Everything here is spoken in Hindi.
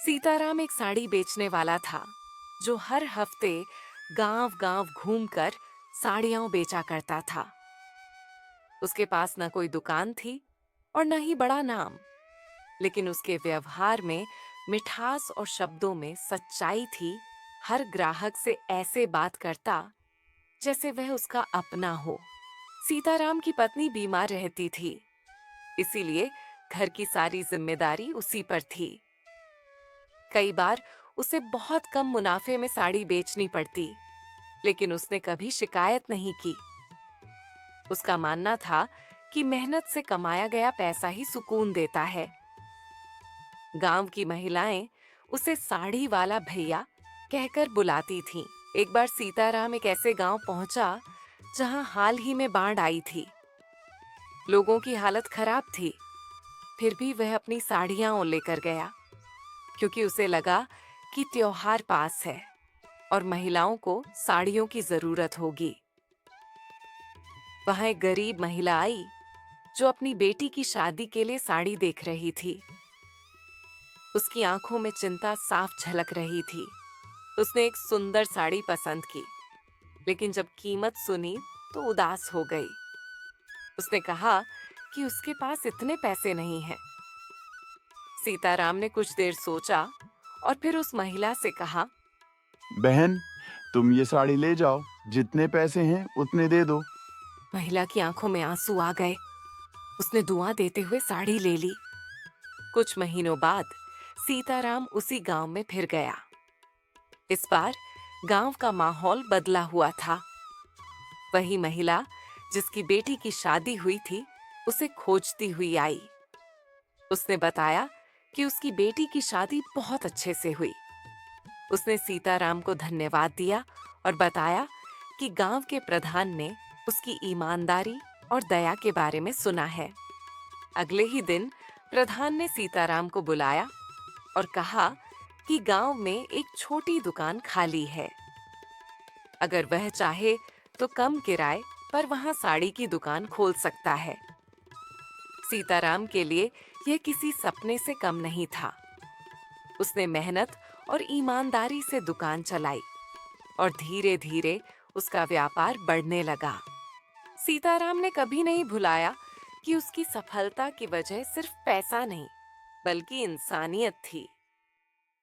सीताराम एक साड़ी बेचने वाला था जो हर हफ्ते गांव-गांव घूमकर साड़ियां बेचा करता था। उसके पास न कोई दुकान थी और न ही बड़ा नाम, लेकिन उसके व्यवहार में मिठास और शब्दों में सच्चाई थी। हर ग्राहक से ऐसे बात करता जैसे वह उसका अपना हो। सीताराम की पत्नी बीमार रहती थी, इसीलिए घर की सारी जिम्मेदारी उसी पर थी। कई बार उसे बहुत कम मुनाफे में साड़ी बेचनी पड़ती, लेकिन उसने कभी शिकायत नहीं की। उसका मानना था कि मेहनत से कमाया गया पैसा ही सुकून देता है। गांव की महिलाएं उसे साड़ी वाला भैया कहकर बुलाती थीं। एक बार सीताराम एक ऐसे गांव पहुंचा जहां हाल ही में बाढ़ आई थी। लोगों की हालत खराब थी, फिर भी वह अपनी साड़ियां लेकर गया, क्योंकि उसे लगा कि त्योहार पास है और महिलाओं को साड़ियों की जरूरत होगी। वहां एक गरीब महिला आई जो अपनी बेटी की शादी के लिए साड़ी देख रही थी। उसकी आंखों में चिंता साफ झलक रही थी। उसने एक सुंदर साड़ी पसंद की, लेकिन जब कीमत सुनी तो उदास हो गई। उसने कहा कि उसके पास इतने पैसे नहीं हैं। सीताराम ने कुछ देर सोचा और फिर उस महिला से कहा, बहन, तुम ये साड़ी ले जाओ, जितने पैसे हैं उतने दे दो। महिला की आंखों में आंसू आ गए। उसने दुआ देते हुए साड़ी ले ली। कुछ महीनों बाद सीताराम उसी गांव में फिर गया। इस बार गांव का माहौल बदला हुआ था। वही महिला जिसकी बेटी की शादी हुई थी, उसे खोजती हुई आई। उसने बताया कि उसकी बेटी की शादी बहुत अच्छे से हुई। उसने सीताराम को धन्यवाद दिया और बताया कि गांव के प्रधान ने उसकी ईमानदारी और दया के बारे में सुना है। अगले ही दिन प्रधान ने सीताराम को बुलाया और कहा कि गांव में एक छोटी दुकान खाली है। अगर वह चाहे तो कम किराए पर वहां साड़ी की दुकान खोल सकता है। सीताराम के लिए यह किसी सपने से कम नहीं था। उसने मेहनत और ईमानदारी से दुकान चलाई और धीरे धीरे उसका व्यापार बढ़ने लगा। सीताराम ने कभी नहीं भुलाया कि उसकी सफलता की वजह सिर्फ पैसा नहीं, बल्कि इंसानियत थी।